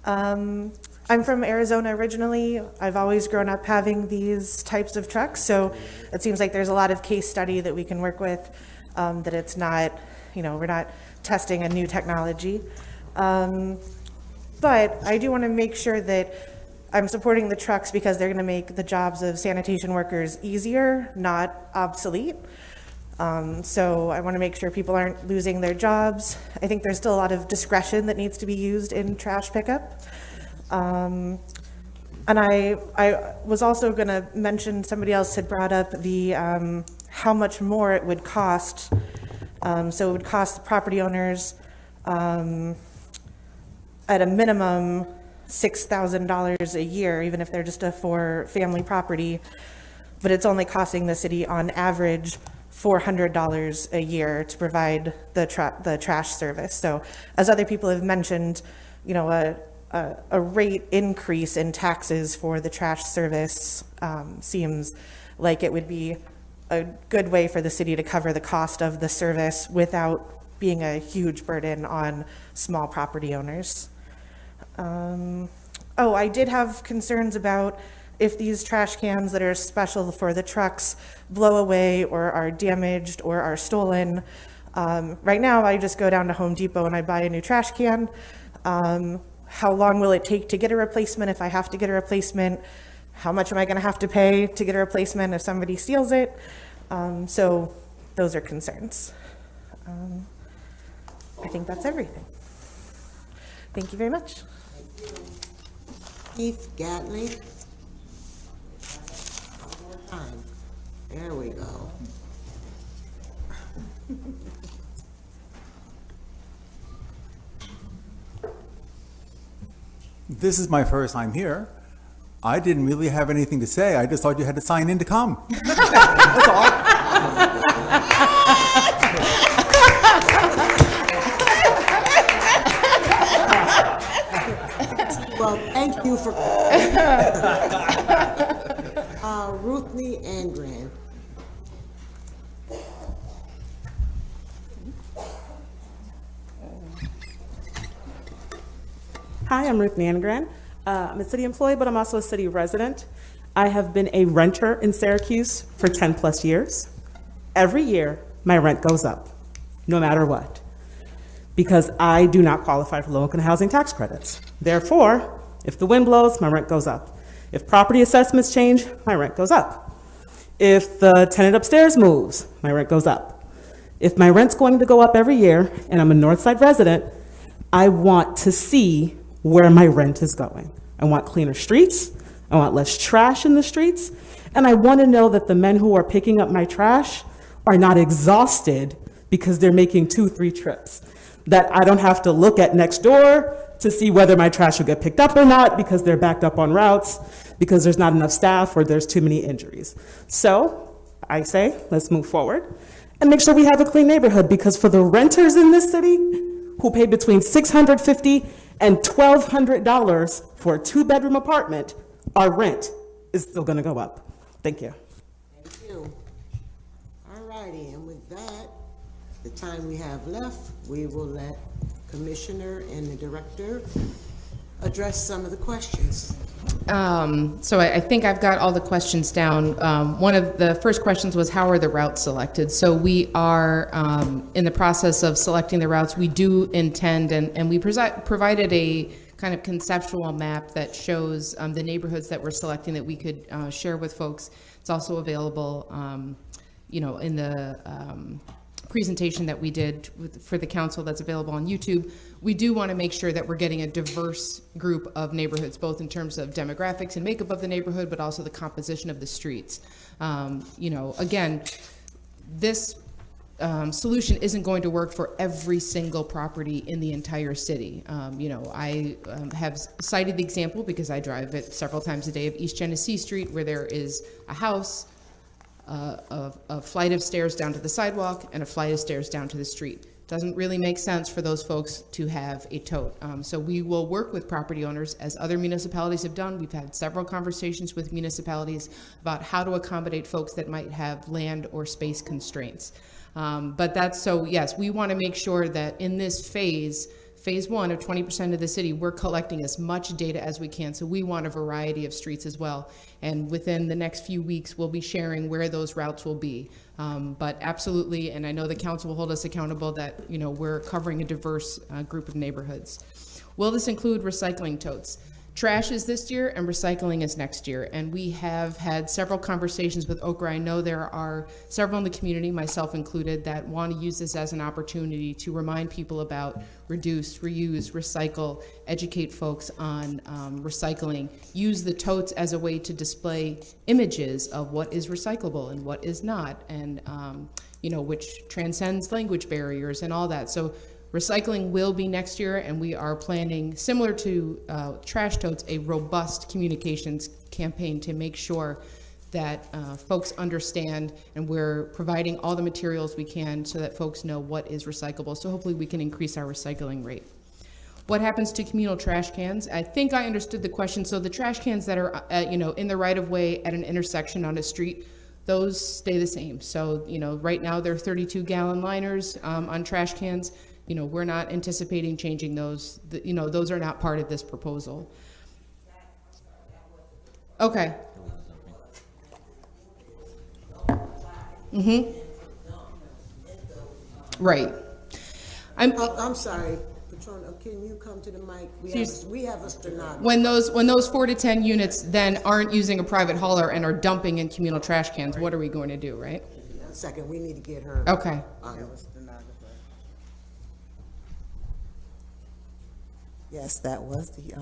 Speaker 22: I'm from Arizona originally. I've always grown up having these types of trucks, so it seems like there's a lot of case study that we can work with, that it's not, we're not testing a new technology. But I do want to make sure that I'm supporting the trucks because they're going to make the jobs of sanitation workers easier, not obsolete. So I want to make sure people aren't losing their jobs. I think there's still a lot of discretion that needs to be used in trash pickup. And I was also going to mention, somebody else had brought up the how much more it would cost. So it would cost the property owners at a minimum $6,000 a year, even if they're just a 4-family property. But it's only costing the city on average $400 a year to provide the trash service. So as other people have mentioned, a rate increase in taxes for the trash service seems like it would be a good way for the city to cover the cost of the service without being a huge burden on small property owners. I did have concerns about if these trash cans that are special for the trucks blow away or are damaged or are stolen. Right now, I just go down to Home Depot and I buy a new trash can. How long will it take to get a replacement if I have to get a replacement? How much am I gonna have to pay to get a replacement if somebody steals it? So those are concerns. I think that's everything. Thank you very much.
Speaker 1: Keith Gatley. One more time. There we go.
Speaker 23: This is my first time here. I didn't really have anything to say. I just thought you had to sign in to come. That's all.
Speaker 1: Well, thank you for Ruthnie Angren.
Speaker 24: Hi, I'm Ruth Nangren.
Speaker 5: I'm a city employee, but I'm also a city resident. I have been a renter in Syracuse for 10 plus years. Every year, my rent goes up, no matter what, because I do not qualify for low-income housing tax credits. Therefore, if the wind blows, my rent goes up. If property assessments change, my rent goes up. If the tenant upstairs moves, my rent goes up. If my rent's going to go up every year, and I'm a Northside resident, I want to see where my rent is going. I want cleaner streets, I want less trash in the streets, and I want to know that the men who are picking up my trash are not exhausted because they're making 2-3 trips. That I don't have to look at next door to see whether my trash will get picked up or not because they're backed up on routes, because there's not enough staff or there's too many injuries. So I say, let's move forward and make sure we have a clean neighborhood, because for the renters in this city who pay between $650 and $1,200 for a 2-bedroom apartment, our rent is still gonna go up. Thank you.
Speaker 1: Thank you. All righty, and with that, the time we have left, we will let Commissioner and the Director address some of the questions.
Speaker 3: So I think I've got all the questions down. One of the first questions was, how are the routes selected? So we are in the process of selecting the routes. We do intend, and we provided a kind of conceptual map that shows the neighborhoods that we're selecting that we could share with folks. It's also available, in the presentation that we did for the council that's available on YouTube. We do want to make sure that we're getting a diverse group of neighborhoods, both in terms of demographics and makeup of the neighborhood, but also the composition of the streets. Again, this solution isn't going to work for every single property in the entire city. I have cited the example because I drive it several times a day of East Genesee Street, where there is a house, a flight of stairs down to the sidewalk, and a flight of stairs down to the street. Doesn't really make sense for those folks to have a tote. So we will work with property owners, as other municipalities have done. We've had several conversations with municipalities about how to accommodate folks that might have land or space constraints. Yes, we want to make sure that in this phase 1 of 20% of the city, we're collecting as much data as we can. So we want a variety of streets as well. And within the next few weeks, we'll be sharing where those routes will be. But absolutely, and I know the council will hold us accountable that, we're covering a diverse group of neighborhoods. Will this include recycling totes? Trash is this year and recycling is next year. And we have had several conversations with Okra. I know there are several in the community, myself included, that want to use this as an opportunity to remind people about reduce, reuse, recycle, educate folks on recycling, use the totes as a way to display images of what is recyclable and what is not, and which transcends language barriers and all that. So recycling will be next year, and we are planning, similar to trash totes, a robust communications campaign to make sure that folks understand, and we're providing all the materials we can so that folks know what is recyclable. So hopefully we can increase our recycling rate. What happens to communal trash cans? I think I understood the question. So the trash cans that are in the right of way at an intersection on a street, those stay the same. So right now they're 32-gallon liners on trash cans. We're not anticipating changing those. Those are not part of this proposal. Okay. Right.
Speaker 1: I'm sorry, Patrona, can you come to the mic? We have a stenographer.
Speaker 3: When those 4 to 10 units then aren't using a private hauler and are dumping in communal trash cans, what are we going to do, right?
Speaker 1: A second, we need to get her.
Speaker 3: Okay.
Speaker 2: Yes, that was the You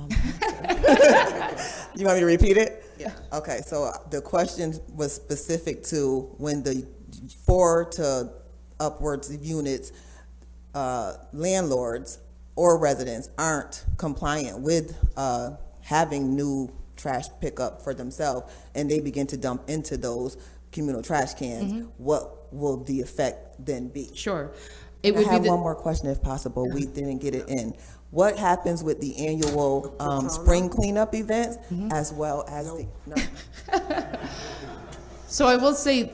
Speaker 2: want me to repeat it? Yeah. Okay, so the question was specific to when the 4 to upwards of units, landlords or residents aren't compliant with having new trash pickup for themselves, and they begin to dump into those communal trash cans. What will the effect then be?
Speaker 3: Sure.
Speaker 2: I have one more question if possible. We didn't get it in. What happens with the annual spring cleanup events as well as the... No.
Speaker 3: So I will say,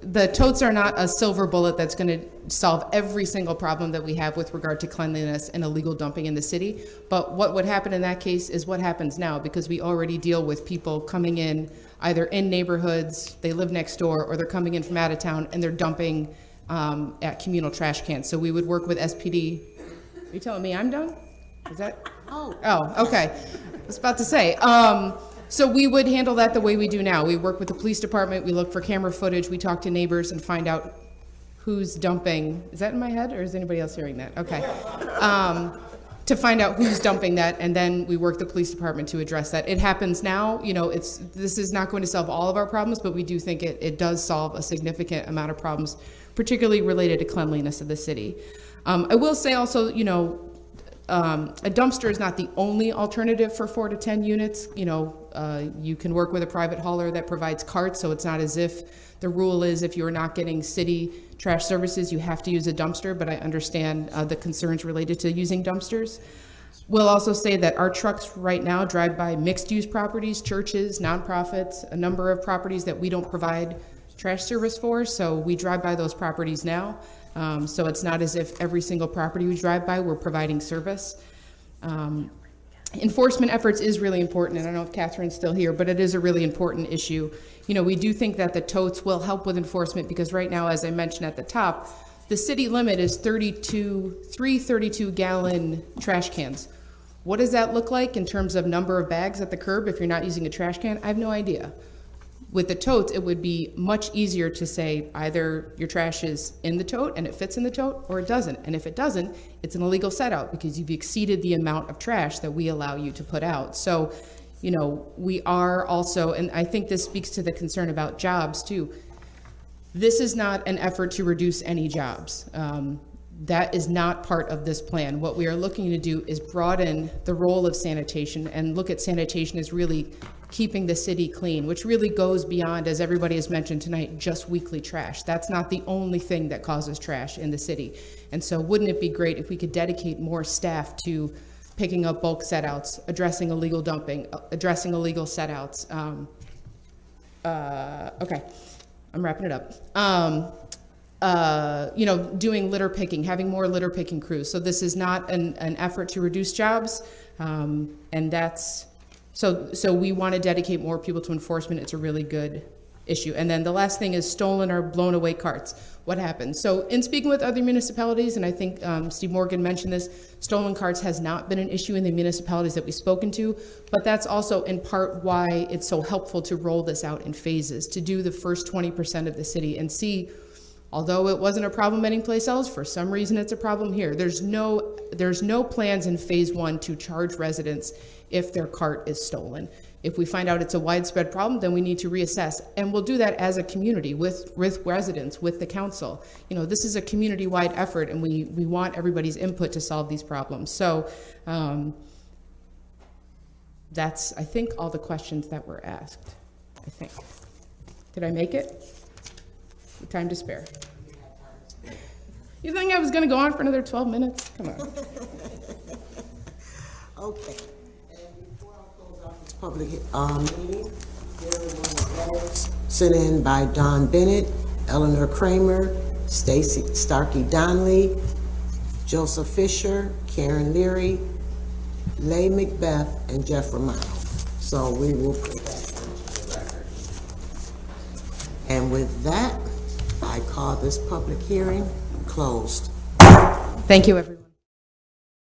Speaker 3: the totes are not a silver bullet that's going to solve every single problem that we have with regard to cleanliness and illegal dumping in the city. But what would happen in that case is what happens now, because we already deal with people coming in either in neighborhoods, they live next door, or they're coming in from out of town and they're dumping at communal trash cans. So we would work with SPD. Are you telling me I'm done? Is that? Oh, okay. I was about to say. So we would handle that the way we do now. We work with the police department, we look for camera footage, we talk to neighbors and find out who's dumping. Is that in my head, or is anybody else hearing that? Okay. To find out who's dumping that, and then we work the police department to address that. It happens now, you know, this is not going to solve all of our problems, but we do think it does solve a significant amount of problems, particularly related to cleanliness of the city. I will say also, you know, a dumpster is not the only alternative for 4 to 10 units. You know, you can work with a private hauler that provides carts, so it's not as if the rule is if you're not getting city trash services, you have to use a dumpster, but I understand the concerns related to using dumpsters. We'll also say that our trucks right now drive by mixed-use properties, churches, nonprofits, a number of properties that we don't provide trash service for, so we drive by those properties now. So it's not as if every single property we drive by, we're providing service. Enforcement efforts is really important, and I don't know if Catherine's still here, but it is a really important issue. You know, we do think that the totes will help with enforcement because right now, as I mentioned at the top, the city limit is 3 32-gallon trash cans. What does that look like in terms of number of bags at the curb if you're not using a trash can? I have no idea. With the totes, it would be much easier to say either your trash is in the tote and it fits in the tote, or it doesn't. And if it doesn't, it's an illegal set out because you've exceeded the amount of trash that we allow you to put out. So, you know, we are also, and I think this speaks to the concern about jobs too. This is not an effort to reduce any jobs. That is not part of this plan. What we are looking to do is broaden the role of sanitation and look at sanitation as really keeping the city clean, which really goes beyond, as everybody has mentioned tonight, just weekly trash. That's not the only thing that causes trash in the city. And so wouldn't it be great if we could dedicate more staff to picking up bulk set-outs, addressing illegal dumping, addressing illegal set-outs. Okay, I'm wrapping it up. You know, doing litter picking, having more litter picking crews. So this is not an effort to reduce jobs, and that's, so we want to dedicate more people to enforcement. It's a really good issue. And then the last thing is stolen or blown away carts. What happens? So in speaking with other municipalities, and I think Steve Morgan mentioned this, stolen carts has not been an issue in the municipalities that we've spoken to, but that's also in part why it's so helpful to roll this out in phases, to do the first 20% of the city and see, although it wasn't a problem anyplace else, for some reason it's a problem here. There's no plans in phase 1 to charge residents if their cart is stolen. If we find out it's a widespread problem, then we need to reassess. And we'll do that as a community with residents, with the council. You know, this is a community-wide effort and we want everybody's input to solve these problems. So that's, I think, all the questions that were asked, I think. Did I make it? Time to spare. You think I was going to go on for another 12 minutes? Come on.
Speaker 1: Okay. And before I close out this public meeting, there were letters sent in by Don Bennett, Eleanor Kramer, Stacy Starkey Donnelly, Joseph Fisher, Karen Leary, Leigh Macbeth, and Jeff Romano. So we will put that into the record. And with that, I call this public hearing closed.
Speaker 3: Thank you, everyone.